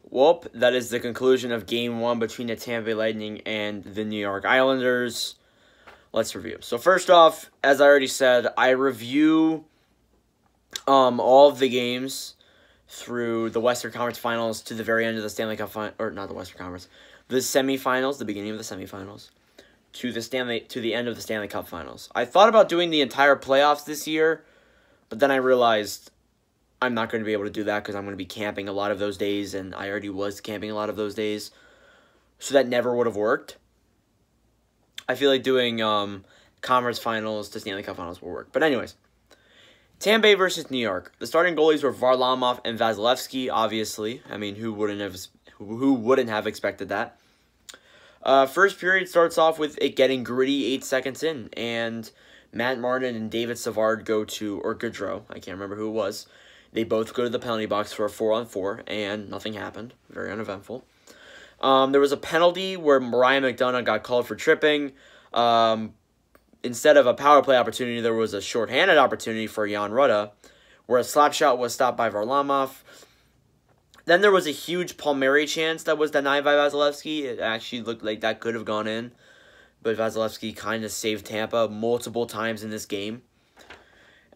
Well, that is the conclusion of Game 1 between the Tampa Bay Lightning and the New York Islanders. Let's review. So first off, as I already said, I review all of the games through the Western Conference Finals to the very end of the Stanley Cup or not the Western Conference, the semifinals, the beginning of the semifinals, to the end of the Stanley Cup Finals. I thought about doing the entire playoffs this year, but then I realized I'm not going to be able to do that because I'm going to be camping a lot of those days, and I already was camping a lot of those days, so that never would have worked. I feel like doing conference finals to Stanley Cup Finals will work. But anyways, Tampa Bay versus New York. The starting goalies were Varlamov and Vasilevsky, obviously. I mean, who wouldn't have expected that? First period starts off with it getting gritty 8 seconds in, and Matt Martin and David Savard go to, or Gaudreau, I can't remember who it was. They both go to the penalty box for a 4-on-4, and nothing happened. Very uneventful. There was a penalty where Ryan McDonough got called for tripping. Instead of a power play opportunity, there was a shorthanded opportunity for Jan Rutta, where a slap shot was stopped by Varlamov. Then there was a huge Palmieri chance that was denied by Vasilevsky. It actually looked like that could have gone in, but Vasilevsky kind of saved Tampa multiple times in this game.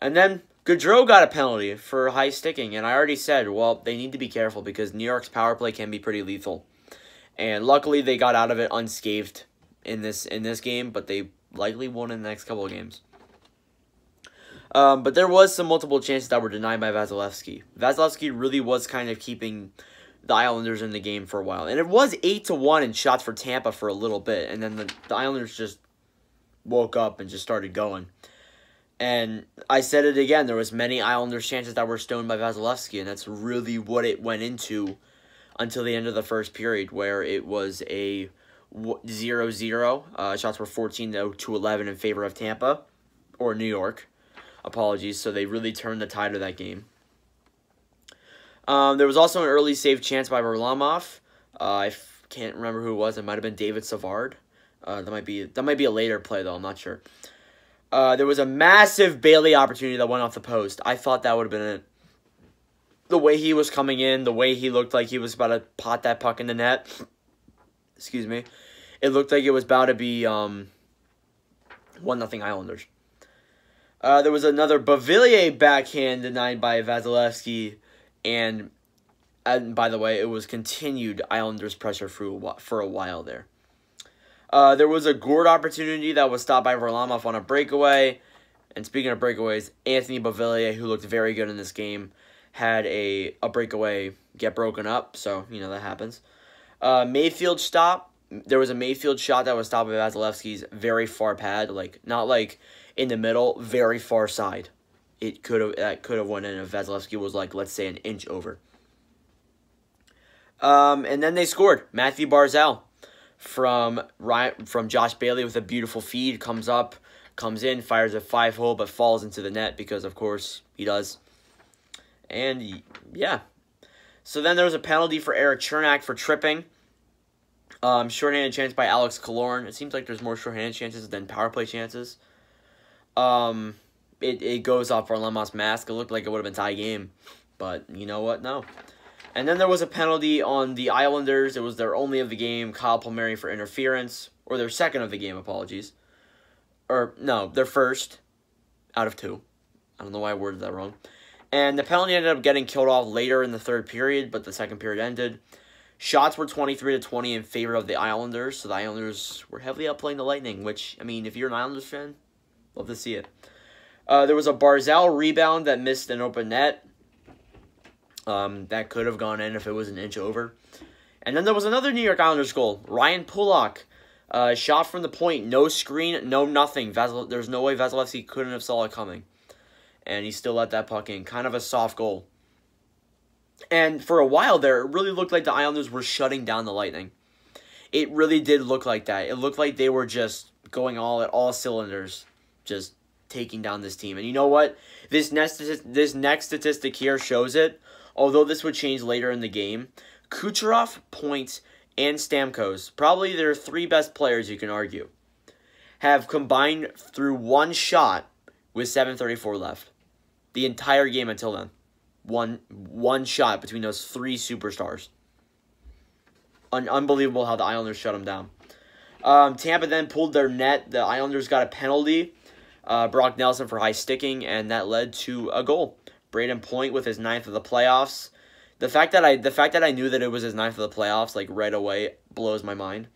And then Gaudreau got a penalty for high sticking, and I already said, well, they need to be careful because New York's power play can be pretty lethal. And luckily, they got out of it unscathed in this game, but they likely won in the next couple of games. But there was some multiple chances that were denied by Vasilevsky. Vasilevsky really was kind of keeping the Islanders in the game for a while. And it was 8-1 in shots for Tampa for a little bit. And then the Islanders just woke up and just started going. And I said it again, there was many Islanders chances that were stoned by Vasilevsky. And that's really what it went into until the end of the first period, where it was a 0-0. Shots were 14-11 in favor of Tampa, or New York. Apologies. So they really turned the tide of that game. There was also an early save chance by Varlamov. I can't remember who it was. It might have been David Savard. That might be a later play though. I'm not sure. There was a massive Bailey opportunity that went off the post. I thought that would have been it. The way he was coming in, the way he looked like he was about to pot that puck in the net. Excuse me. It looked like it was about to be 1-0 Islanders. There was another Beauvillier backhand denied by Vasilevsky, and by the way, it was continued Islanders pressure for a while there. There was a Gord opportunity that was stopped by Varlamov on a breakaway, and speaking of breakaways, Anthony Beauvillier, who looked very good in this game, had a breakaway get broken up, so, you know, that happens. Mayfield stop. There was a Mayfield shot that was stopped by Vasilevsky's very far pad, like, not like in the middle, very far side. That could have went in if Vasilevsky was like, let's say, an inch over. And then they scored. Matthew Barzal from Josh Bailey with a beautiful feed, comes in, fires a 5-hole, but falls into the net because, of course, he does. And, yeah. So then there was a penalty for Eric Chernak for tripping. Shorthanded chance by Alex Killorn. It seems like there's more shorthanded chances than power play chances. It goes off Varlamov's mask. It looked like it would have been tie game. But, you know what? No. And then there was a penalty on the Islanders. It was their only of the game. Kyle Palmieri for interference. Or their second of the game, apologies. Or, no, their first out of 2. I don't know why I worded that wrong. And the penalty ended up getting killed off later in the third period, but the second period ended. Shots were 23-20 in favor of the Islanders, so the Islanders were heavily outplaying the Lightning, which, I mean, if you're an Islanders fan, love to see it. There was a Barzal rebound that missed an open net. That could have gone in if it was an inch over. And then there was another New York Islanders goal. Ryan Pulock, shot from the point, no screen, no nothing. There's no way Vasilevsky couldn't have saw it coming. And he still let that puck in. Kind of a soft goal. And for a while there, it really looked like the Islanders were shutting down the Lightning. It really did look like that. It looked like they were just going all at all cylinders, just taking down this team. And you know what? This next statistic here shows it. Although this would change later in the game, Kucherov, Point, and Stamkos, probably their 3 best players you can argue, have combined through one shot with 7:34 left. The entire game until then. One shot between those 3 superstars. Unbelievable how the Islanders shut them down. Tampa then pulled their net. The Islanders got a penalty. Brock Nelson for high sticking, and that led to a goal. Braden Point with his 9th of the playoffs. The fact that I knew that it was his 9th of the playoffs, like, right away, blows my mind.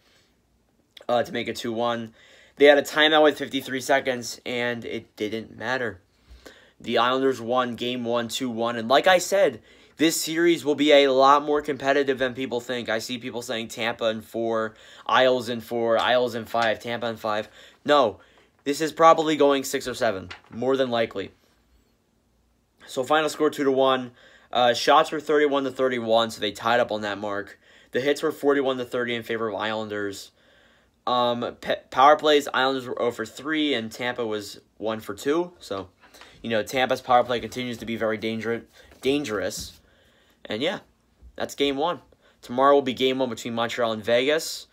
To make it 2-1. They had a timeout with 53 seconds, and it didn't matter. The Islanders won Game 1, 2-1, and like I said, this series will be a lot more competitive than people think. I see people saying Tampa in 4, Isles in 4, Isles in 5, Tampa in 5. No, this is probably going 6 or 7, more than likely. So final score 2-1. Shots were 31-31, so they tied up on that mark. The hits were 41-30 in favor of Islanders. Power plays, Islanders were 0 for 3, and Tampa was 1 for 2. So, you know, Tampa's power play continues to be very dangerous. And yeah, that's Game 1. Tomorrow will be Game 1 between Montreal and Vegas.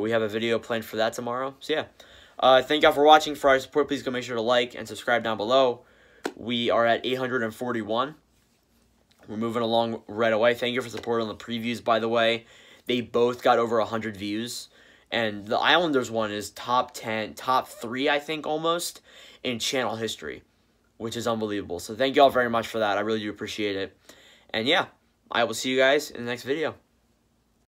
We have a video planned for that tomorrow. So yeah, thank y'all for watching. For our support, please go make sure to like and subscribe down below. We are at 841. We're moving along right away. Thank you for support on the previews, by the way. They both got over 100 views. And the Islanders one is top 10, top 3, I think, almost, in channel history, which is unbelievable. So thank you all very much for that. I really do appreciate it. And yeah, I will see you guys in the next video.